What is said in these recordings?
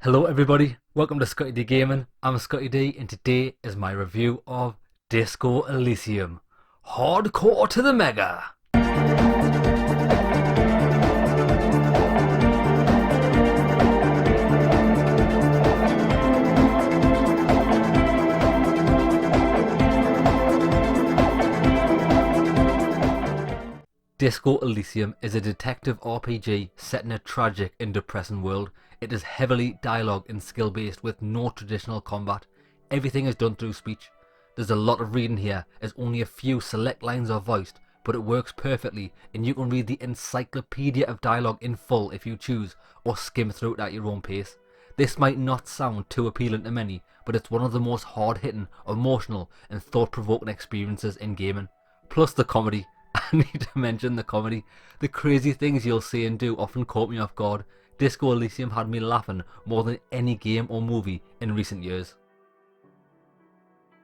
Hello everybody, welcome to ScottyDGaming. I'm Scotty D and today is my review of Disco Elysium. Hardcore to the mega! Disco Elysium is a detective RPG set in a tragic and depressing world. It is heavily dialogue and skill based with no traditional combat. Everything is done through speech. There's a lot of reading here as only a few select lines are voiced, but it works perfectly and you can read the encyclopedia of dialogue in full if you choose, or skim through it at your own pace. This might not sound too appealing to many, but it's one of the most hard-hitting, emotional and thought-provoking experiences in gaming. Plus the comedy. I need to mention the comedy. The crazy things you'll see and do often caught me off guard. Disco Elysium had me laughing more than any game or movie in recent years.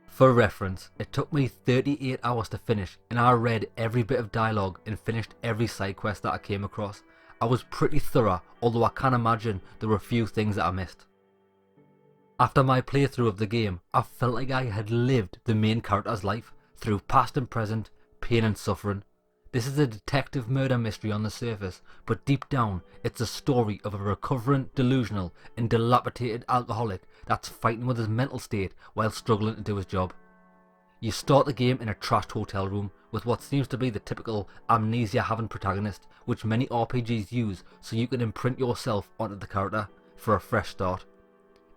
For reference, it took me 38 hours to finish and I read every bit of dialogue and finished every side quest that I came across. I was pretty thorough, although I can imagine there were a few things that I missed. After my playthrough of the game, I felt like I had lived the main character's life through past and present, pain and suffering. This is a detective murder mystery on the surface, but deep down it's a story of a recovering, delusional and dilapidated alcoholic that's fighting with his mental state while struggling to do his job. You start the game in a trashed hotel room with what seems to be the typical amnesia-having protagonist, which many RPGs use so you can imprint yourself onto the character for a fresh start.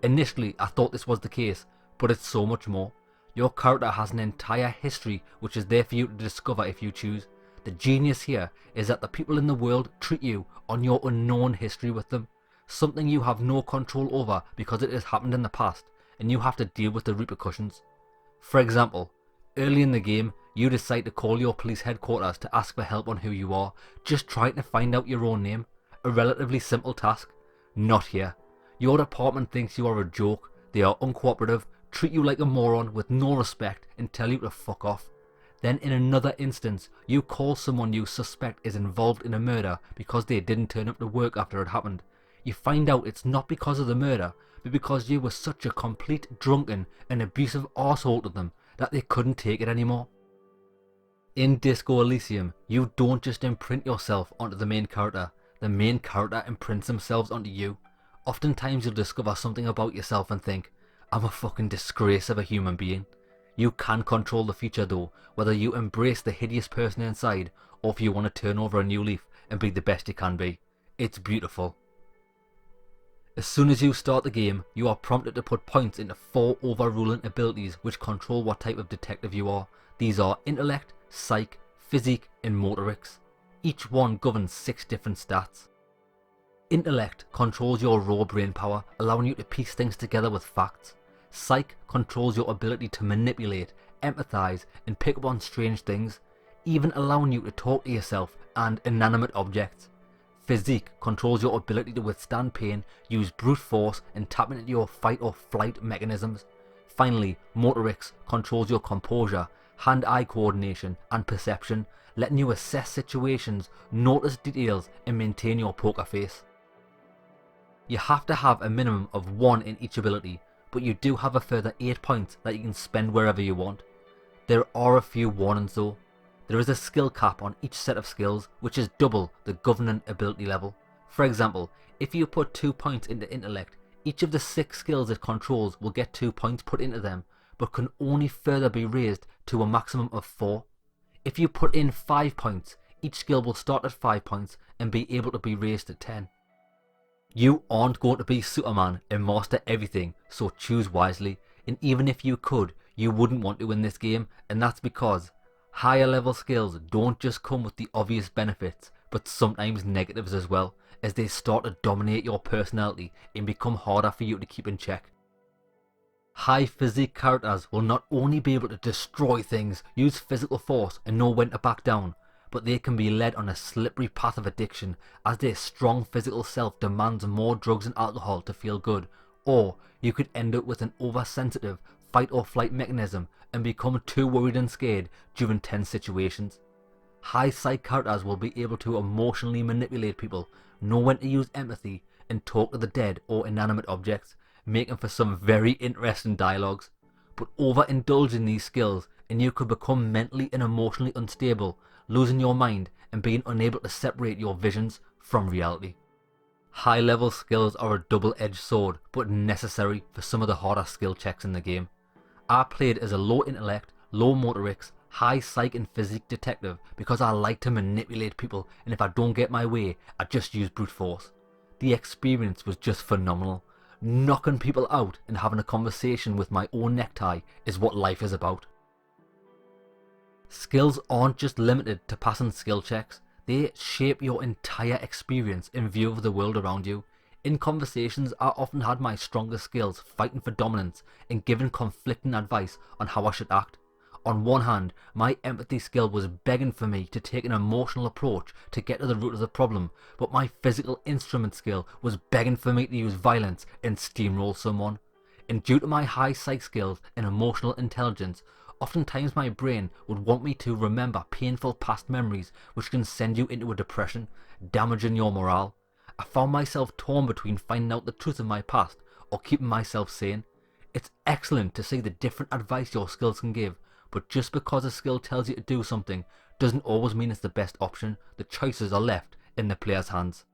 Initially I thought this was the case, but it's so much more. Your character has an entire history which is there for you to discover if you choose. The genius here is that the people in the world treat you on your unknown history with them, something you have no control over because it has happened in the past and you have to deal with the repercussions. For example, early in the game you decide to call your police headquarters to ask for help on who you are, just trying to find out your own name, a relatively simple task. Not here. Your department thinks you are a joke, they are uncooperative, treat you like a moron with no respect and tell you to fuck off. Then in another instance, you call someone you suspect is involved in a murder because they didn't turn up to work after it happened. You find out it's not because of the murder, but because you were such a complete drunken and abusive arsehole to them that they couldn't take it anymore. In Disco Elysium, you don't just imprint yourself onto the main character imprints themselves onto you. Oftentimes you'll discover something about yourself and think, I'm a fucking disgrace of a human being. You can control the future though, whether you embrace the hideous person inside or if you want to turn over a new leaf and be the best you can be. It's beautiful. As soon as you start the game, you are prompted to put points into 4 overruling abilities which control what type of detective you are. These are intellect, psych, physique and motorics. Each one governs 6 different stats. Intellect controls your raw brain power, allowing you to piece things together with facts. Psych controls your ability to manipulate, empathize and pick up on strange things, even allowing you to talk to yourself and inanimate objects. Physique controls your ability to withstand pain, use brute force and tap into your fight or flight mechanisms. Finally, motorics controls your composure, hand-eye coordination and perception, letting you assess situations, notice details and maintain your poker face. You have to have a minimum of 1 in each ability, but you do have a further 8 points that you can spend wherever you want. There are a few warnings though. There is a skill cap on each set of skills, which is double the governing ability level. For example, if you put 2 points into intellect, each of the 6 skills it controls will get 2 points put into them, but can only further be raised to a maximum of 4. If you put in 5 points, each skill will start at 5 points and be able to be raised to 10. You aren't going to be Superman and master everything, so choose wisely, and even if you could, you wouldn't want to in this game, and that's because higher level skills don't just come with the obvious benefits, but sometimes negatives as well, as they start to dominate your personality and become harder for you to keep in check. High physique characters will not only be able to destroy things, use physical force and know when to back down, but they can be led on a slippery path of addiction as their strong physical self demands more drugs and alcohol to feel good, or you could end up with an oversensitive fight or flight mechanism and become too worried and scared during tense situations. High psych characters will be able to emotionally manipulate people, know when to use empathy and talk to the dead or inanimate objects, making for some very interesting dialogues. But overindulging these skills and you could become mentally and emotionally unstable, losing your mind and being unable to separate your visions from reality. High level skills are a double-edged sword, but necessary for some of the harder skill checks in the game. I played as a low intellect, low motorics, high psych and physique detective because I like to manipulate people, and if I don't get my way, I just use brute force. The experience was just phenomenal. Knocking people out and having a conversation with my own necktie is what life is about. Skills aren't just limited to passing skill checks, they shape your entire experience and view of the world around you. In conversations, I often had my strongest skills fighting for dominance and giving conflicting advice on how I should act. On one hand, my empathy skill was begging for me to take an emotional approach to get to the root of the problem, but my physical instrument skill was begging for me to use violence and steamroll someone. And due to my high psych skills and emotional intelligence, oftentimes my brain would want me to remember painful past memories which can send you into a depression, damaging your morale. I found myself torn between finding out the truth of my past or keeping myself sane. It's excellent to see the different advice your skills can give, but just because a skill tells you to do something doesn't always mean it's the best option. The choices are left in the player's hands.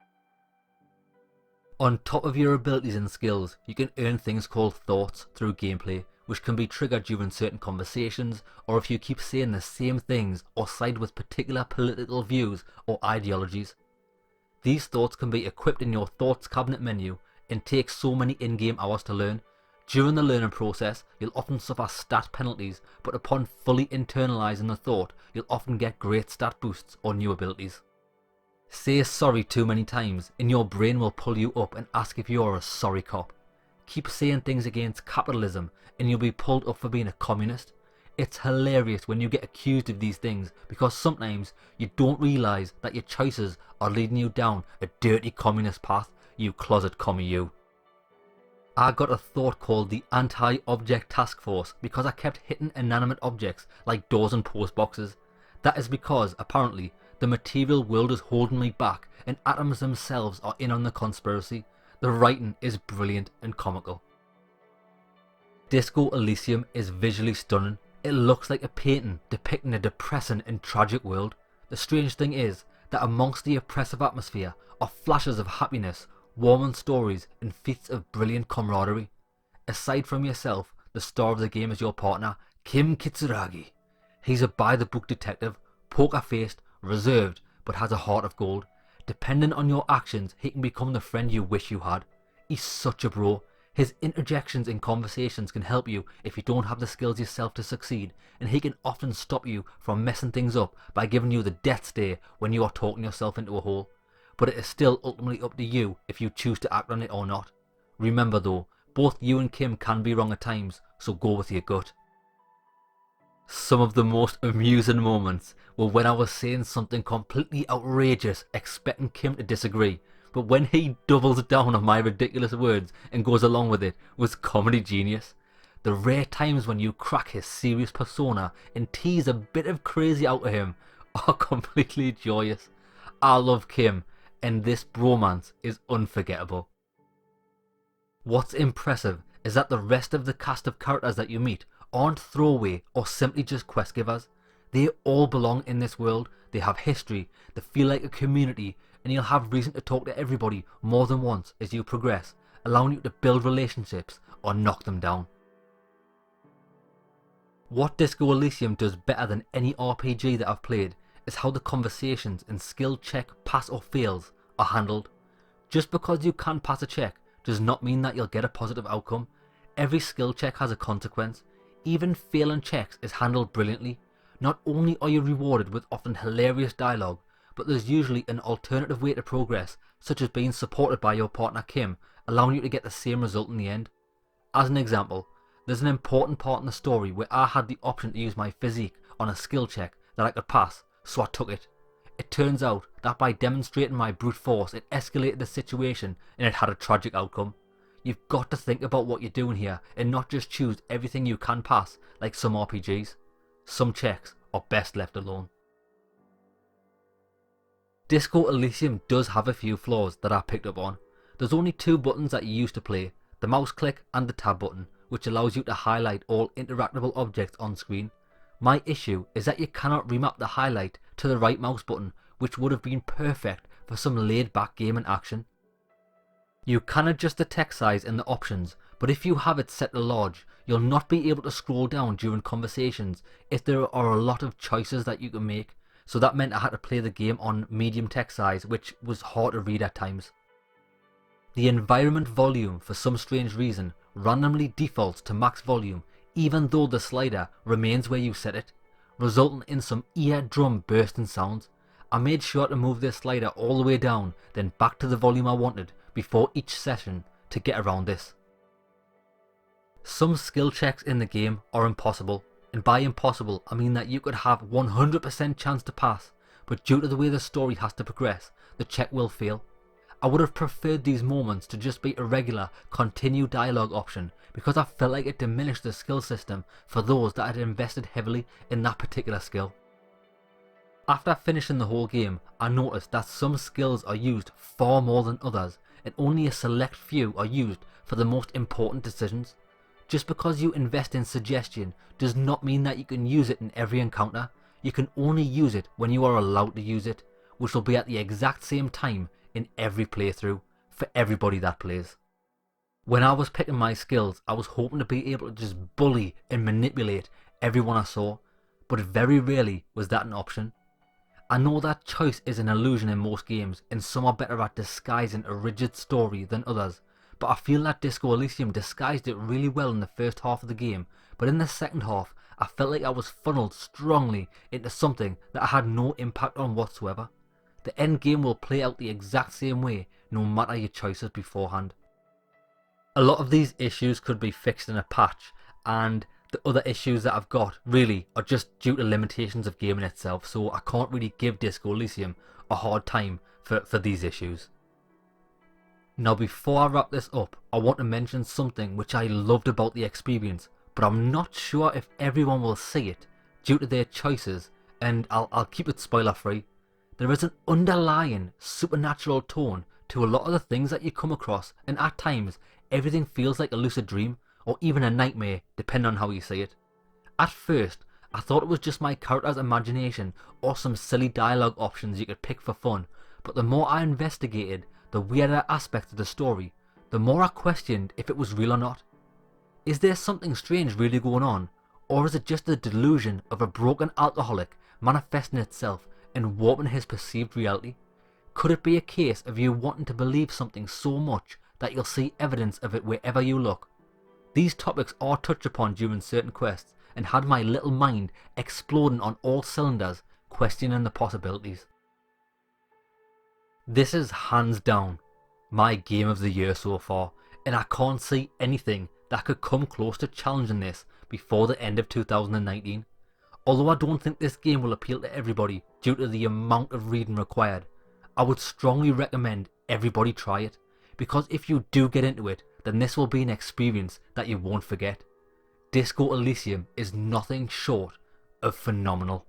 On top of your abilities and skills, you can earn things called thoughts through gameplay, which can be triggered during certain conversations, or if you keep saying the same things or side with particular political views or ideologies. These thoughts can be equipped in your thoughts cabinet menu and take so many in-game hours to learn. During the learning process, you'll often suffer stat penalties, but upon fully internalizing the thought, you'll often get great stat boosts or new abilities. Say sorry too many times and your brain will pull you up and ask if you are a sorry cop. Keep saying things against capitalism and you'll be pulled up for being a communist. It's hilarious when you get accused of these things because sometimes you don't realise that your choices are leading you down a dirty communist path, you closet commie you. I got a thought called the Anti-Object Task Force because I kept hitting inanimate objects like doors and post boxes. That is because, apparently, the material world is holding me back and atoms themselves are in on the conspiracy. The writing is brilliant and comical. Disco Elysium is visually stunning. It looks like a painting depicting a depressing and tragic world. The strange thing is that amongst the oppressive atmosphere are flashes of happiness, warming stories and feats of brilliant camaraderie. Aside from yourself, the star of the game is your partner, Kim Kitsuragi. He's a by-the-book detective, poker-faced, reserved, but has a heart of gold. Depending on your actions, he can become the friend you wish you had. He's such a bro. His interjections in conversations can help you if you don't have the skills yourself to succeed, and he can often stop you from messing things up by giving you the death stare when you are talking yourself into a hole. But it is still ultimately up to you if you choose to act on it or not. Remember though, both you and Kim can be wrong at times, so go with your gut. Some of the most amusing moments were when I was saying something completely outrageous expecting Kim to disagree, but when he doubles down on my ridiculous words and goes along with it was comedy genius. The rare times when you crack his serious persona and tease a bit of crazy out of him are completely joyous. I love Kim, and this bromance is unforgettable. What's impressive is that the rest of the cast of characters that you meet aren't throwaway or simply just quest givers. They all belong in this world, they have history, they feel like a community, and you'll have reason to talk to everybody more than once as you progress, allowing you to build relationships or knock them down. What Disco Elysium does better than any RPG that I've played is how the conversations and skill check pass or fails are handled. Just because you can pass a check does not mean that you'll get a positive outcome. Every skill check has a consequence. Even failing checks is handled brilliantly. Not only are you rewarded with often hilarious dialogue, but there's usually an alternative way to progress, such as being supported by your partner Kim, allowing you to get the same result in the end. As an example, there's an important part in the story where I had the option to use my physique on a skill check that I could pass, so I took it. It turns out that by demonstrating my brute force, it escalated the situation and it had a tragic outcome. You've got to think about what you're doing here and not just choose everything you can pass like some RPGs. Some checks are best left alone. Disco Elysium does have a few flaws that I picked up on. There's only two buttons that you use to play, the mouse click and the tab button, which allows you to highlight all interactable objects on screen. My issue is that you cannot remap the highlight to the right mouse button, which would have been perfect for some laid back gaming action. You can adjust the text size in the options, but if you have it set to large, you'll not be able to scroll down during conversations if there are a lot of choices that you can make, so that meant I had to play the game on medium text size, which was hard to read at times. The environment volume, for some strange reason, randomly defaults to max volume even though the slider remains where you set it, resulting in some eardrum bursting sounds. I made sure to move this slider all the way down, then back to the volume I wanted before each session to get around this. Some skill checks in the game are impossible, and by impossible I mean that you could have 100% chance to pass, but due to the way the story has to progress, the check will fail. I would have preferred these moments to just be a regular continue dialogue option, because I felt like it diminished the skill system for those that had invested heavily in that particular skill. After finishing the whole game, I noticed that some skills are used far more than others, and only a select few are used for the most important decisions. Just because you invest in suggestion does not mean that you can use it in every encounter. You can only use it when you are allowed to use it, which will be at the exact same time in every playthrough, for everybody that plays. When I was picking my skills, I was hoping to be able to just bully and manipulate everyone I saw, but very rarely was that an option. I know that choice is an illusion in most games, and some are better at disguising a rigid story than others, but I feel that Disco Elysium disguised it really well in the first half of the game, but in the second half I felt like I was funneled strongly into something that I had no impact on whatsoever. The end game will play out the exact same way no matter your choices beforehand. A lot of these issues could be fixed in a patch, and the other issues that I've got really are just due to limitations of gaming itself, so I can't really give Disco Elysium a hard time for these issues. Now before I wrap this up, I want to mention something which I loved about the experience, but I'm not sure if everyone will see it due to their choices, and I'll keep it spoiler free. There is an underlying supernatural tone to a lot of the things that you come across, and at times everything feels like a lucid dream or even a nightmare, depending on how you see it. At first I thought it was just my character's imagination or some silly dialogue options you could pick for fun, but the more I investigated the weirder aspects of the story, the more I questioned if it was real or not. Is there something strange really going on, or is it just the delusion of a broken alcoholic manifesting itself and warping his perceived reality? Could it be a case of you wanting to believe something so much that you'll see evidence of it wherever you look? These topics are touched upon during certain quests and had my little mind exploding on all cylinders, questioning the possibilities. This is hands down my game of the year so far, and I can't see anything that could come close to challenging this before the end of 2019. Although I don't think this game will appeal to everybody due to the amount of reading required, I would strongly recommend everybody try it, because if you do get into it, then this will be an experience that you won't forget. Disco Elysium is nothing short of phenomenal.